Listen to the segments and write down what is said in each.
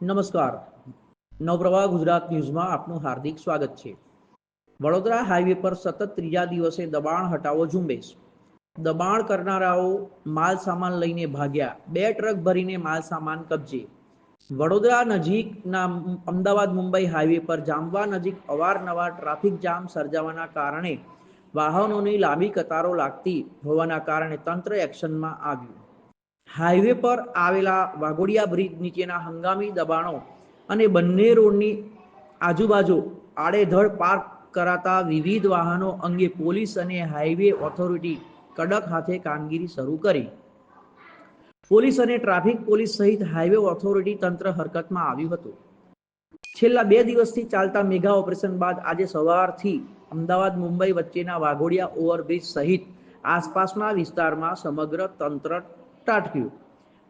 નમસ્કાર. નવપ્રવાહ ગુજરાત ન્યૂઝમાં આપનું હાર્દિક સ્વાગત છે. વડોદરા હાઈવે પર સતત ત્રીજા દિવસે દબાણ હટાવો ઝુંબેશ. દબાણ કરનારાઓ માલ સામાન લઈને ભાગ્યા. 2 ટ્રક ભરીને માલ સામાન કબજે. વડોદરા નજીકના અમદાવાદ મુંબઈ હાઈવે પર જામવા નજીક અવારનવાર ટ્રાફિક જામ સર્જાવાના કારણે વાહનોની લાંબી કતારો લાગતી હોવાના કારણે તંત્ર એક્શનમાં આવ્યું. હાઈવે પર આવેલા વાઘોડિયા બ્રિજ નીચેના હંગામી દબાણો અને બંને રોડની આજુબાજુ આડેધડ પાર્ક કરાતા વિવિધ વાહનો અંગે પોલીસ અને હાઈવે ઓથોરિટી કડક હાથે કામગીરી શરૂ કરી. પોલીસ અને ટ્રાફિક પોલીસ સહિત હાઈવે ઓથોરિટી તંત્ર હરકતમાં આવ્યું હતું. છેલ્લા 2 દિવસથી ચાલતા મેગા ઓપરેશન બાદ આજે સવારથી અમદાવાદ મુંબઈ વચ્ચેના વાઘોડિયા ઓવરબ્રિજ સહિત આસપાસના વિસ્તારમાં સમગ્ર તંત્ર ત્રાટક્યું.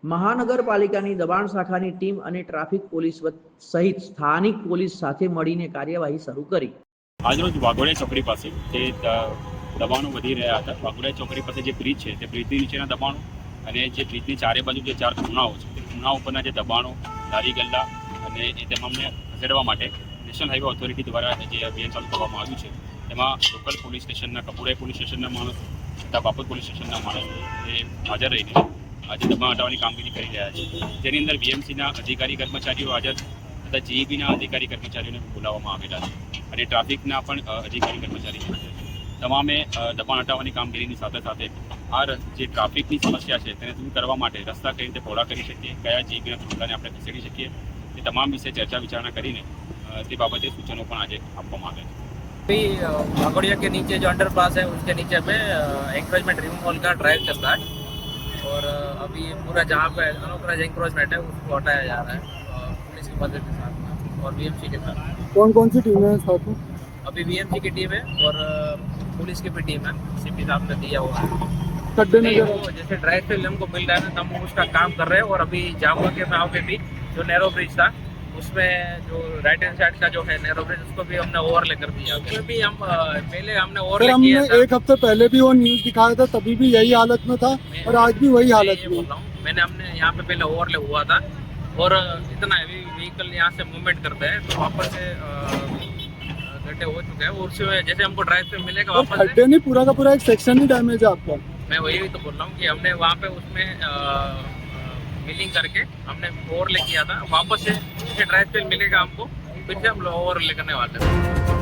મહાનગરપાલિકાની દબાણ શાખાની ટીમ અને ટ્રાફિક પોલીસ સહિત સ્થાનિક પોલીસ સાથે મળીને કાર્યવાહી શરૂ કરી. આજરોજ વાઘોડિયા ચોકડી પાસે જે દબાણો વધી રહ્યા હતા, વાઘોડિયા ચોકડી પાસે જે બ્રિજ છે તે બ્રિજની નીચેના દબાણો અને જે બ્રિજની ચારે બાજુ જે 4 ખૂણાઓ છે તે ખૂણા ઉપરના જે દબાણો, લારી ગલ્લા અને એ તમામને ખસેડવા માટે નેશનલ હાઈવે ઓથોરિટી દ્વારા જે અભિયાન ચાલુ કરવામાં આવ્યું છે તેમાં લોકલ પોલીસ સ્ટેશનના, કપુડા પોલીસ સ્ટેશનના માણસો તથા બાપત પોલીસ સ્ટેશનના માણસો એ હાજર રહીને આજે દબાણ હટાવવાની કામગીરી કરી રહ્યા છે. જેની અંદર બીએમસીના અધિકારી કર્મચારીઓ હાજર તથા જીઈબીના અધિકારી કર્મચારીઓને બોલાવવામાં આવેલા છે અને ટ્રાફિકના પણ અધિકારી કર્મચારી હાજર છે. તમામે દબાણ હટાવવાની કામગીરીની સાથે સાથે આ જે ટ્રાફિકની સમસ્યા છે તેને દૂર કરવા માટે રસ્તા કઈ રીતે પહોળા કરી શકીએ, કયા જીઈબીના ટુકડાને આપણે ખસેડી શકીએ, તે તમામ વિશે ચર્ચા વિચારણા કરીને તે બાબતે સૂચનો પણ આજે આપવામાં આવે છે. वाघोडिया के नीचे जो अंडरपास है उसके नीचे पे एंकरेजमेंट रिमूवल का ड्राइव चल रहा है और अभी पूरा जहाँ पे अनऑथराइज्ड एंक्रोचमेंट है उसको हटाया जा रहा है पुलिस की मदद के साथ में और बीएमसी के साथ. कौन कौन सी टीमें हैं साथ में? अभी बीएमसी की टीम है और पुलिस की भी टीम है. सीपी साहब ने दिया हुआ है. गड्ढे नहीं, नजर वो जैसे ड्राइव फील्ड हमको मिल रहा है ना, हम उसका काम कर रहे हैं और अभी जामवा के गाँव पे भी जो नैरो ब्रिज था उसमें जो राइट हैंड साइड का जो है नैरो ब्रिज उसको भी हमने ओवरले कर दिया. उसमें भी हम पहले हमने सर, ओवरले हमने किया था. 1 हफ्ते पहले भी वो न्यूज दिखाया था, तभी भी यही हालत में था और आज भी वही हालत ये में बोल रहा हूँ, मैंने हमने यहाँ पे पहले ओवरले हुआ था और इतना हैवी व्हीकल यहाँ से मूवमेंट करते हैं तो वापस से गड्ढे हो चुके हैं. उसमें जैसे हमको ड्राइव पे मिलेगा और वापस गड्ढे नहीं, पूरा का पूरा एक सेक्शन ही डैमेज है आपका. मैं वही तो बोल रहा हूँ कि हमने वहाँ पे उसमें मिलिंग करके हमने ओवरले किया था. वापस से ड्राइव पे मिलेगा हमको, फिर से हम ओवरले करने वाले हैं.